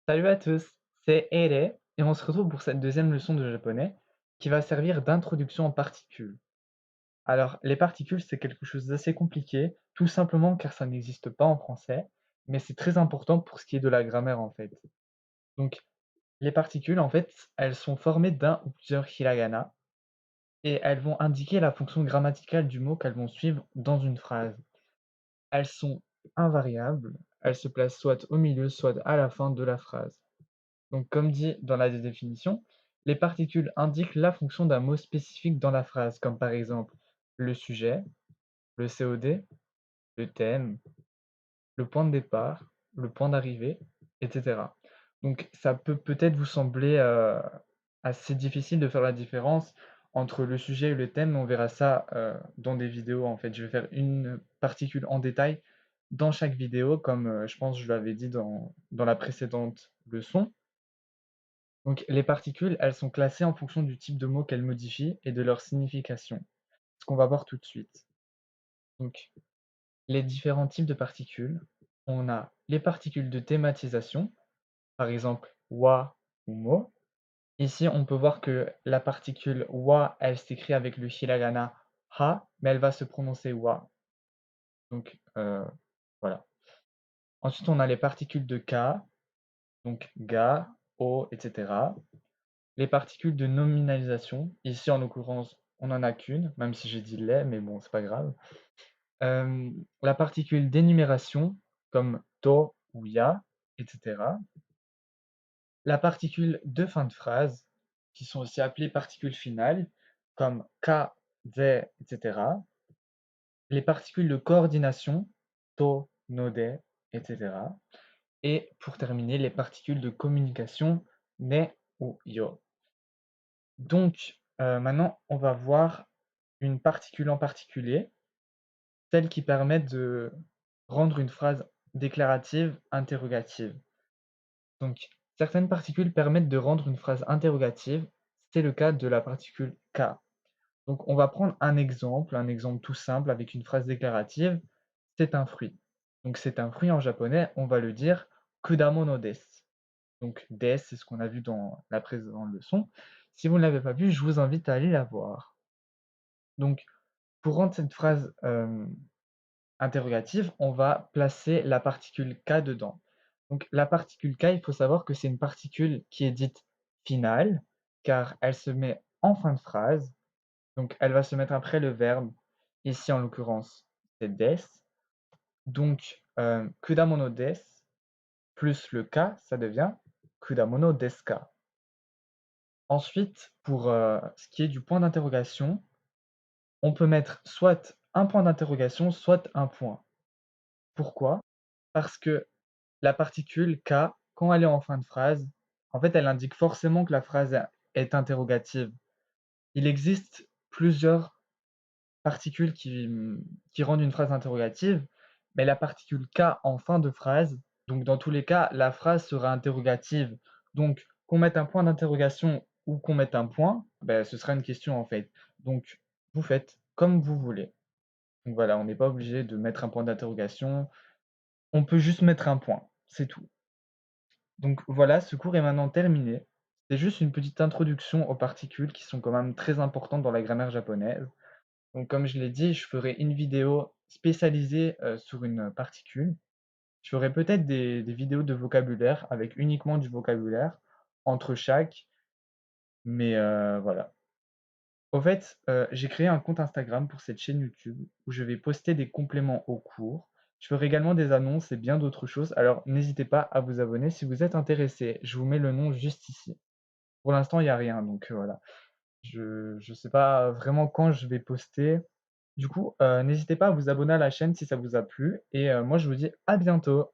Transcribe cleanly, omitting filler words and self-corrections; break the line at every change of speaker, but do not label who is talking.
Salut à tous, c'est Ere et on se retrouve pour cette deuxième leçon de japonais qui va servir d'introduction en particules. Alors, les particules, c'est quelque chose d'assez compliqué, tout simplement car ça n'existe pas en français, mais c'est très important pour ce qui est de la grammaire en fait. Donc, les particules, en fait, elles sont formées d'un ou plusieurs hiragana et elles vont indiquer la fonction grammaticale du mot qu'elles vont suivre dans une phrase. Elles sont invariables, elles se placent soit au milieu, soit à la fin de la phrase. Donc, comme dit dans la définition, les particules indiquent la fonction d'un mot spécifique dans la phrase, comme par exemple le sujet, le COD, le thème, le point de départ, le point d'arrivée, etc. Donc, ça peut peut-être vous sembler assez difficile de faire la différence entre le sujet et le thème, mais on verra ça dans des vidéos. En fait, je vais faire une particule en détail dans chaque vidéo, comme je pense que je l'avais dit dans la précédente leçon. Donc, les particules, elles sont classées en fonction du type de mot qu'elles modifient et de leur signification. Ce qu'on va voir tout de suite. Donc, les différents types de particules. On a les particules de thématisation, par exemple wa ou mo. Ici, on peut voir que la particule wa, elle s'écrit avec le hiragana ha, mais elle va se prononcer wa. Donc, voilà. Ensuite, on a les particules de ka, donc ga, o, etc. Les particules de nominalisation, ici en l'occurrence, on n'en a qu'une, même si j'ai dit les, mais bon, c'est pas grave. La particule d'énumération, comme to ou ya, etc. La particule de fin de phrase, qui sont aussi appelées particules finales, comme ka, ze, etc. Les particules de coordination, to, no de, etc. Et pour terminer, les particules de communication, ne ou yo. Donc, maintenant, on va voir une particule en particulier, celle qui permet de rendre une phrase déclarative interrogative. Donc, certaines particules permettent de rendre une phrase interrogative, c'est le cas de la particule K. Donc, on va prendre un exemple tout simple avec une phrase déclarative, c'est un fruit. Donc, c'est un fruit en japonais, on va le dire kudamono desu. Donc, des, c'est ce qu'on a vu dans la précédente leçon. Si vous ne l'avez pas vu, je vous invite à aller la voir. Donc, pour rendre cette phrase interrogative, on va placer la particule K dedans. Donc, la particule K, il faut savoir que c'est une particule qui est dite finale, car elle se met en fin de phrase. Donc, elle va se mettre après le verbe. Ici, en l'occurrence, c'est des. Donc, kudamono desu plus le K, ça devient kudamono desu ka. Ensuite, pour ce qui est du point d'interrogation, on peut mettre soit un point d'interrogation, soit un point. Pourquoi? Parce que la particule K, quand elle est en fin de phrase, en fait, elle indique forcément que la phrase est interrogative. Il existe plusieurs particules qui rendent une phrase interrogative, mais la particule K en fin de phrase, donc dans tous les cas, la phrase sera interrogative. Donc, qu'on mette un point d'interrogation ou qu'on mette un point, ben, ce sera une question en fait. Donc, vous faites comme vous voulez. Donc voilà, on n'est pas obligé de mettre un point d'interrogation, on peut juste mettre un point, c'est tout. Donc voilà, ce cours est maintenant terminé. C'est juste une petite introduction aux particules qui sont quand même très importantes dans la grammaire japonaise. Donc comme je l'ai dit, je ferai une vidéo spécialisée sur une particule. Je ferai peut-être des vidéos de vocabulaire avec uniquement du vocabulaire entre chaque, mais voilà. Au fait, j'ai créé un compte Instagram pour cette chaîne YouTube où je vais poster des compléments aux cours. Je ferai également des annonces et bien d'autres choses, alors n'hésitez pas à vous abonner si vous êtes intéressé. Je vous mets le nom juste ici. Pour l'instant, il y a rien, donc voilà. Je sais pas vraiment quand je vais poster. Du coup, n'hésitez pas à vous abonner à la chaîne si ça vous a plu et moi je vous dis à bientôt.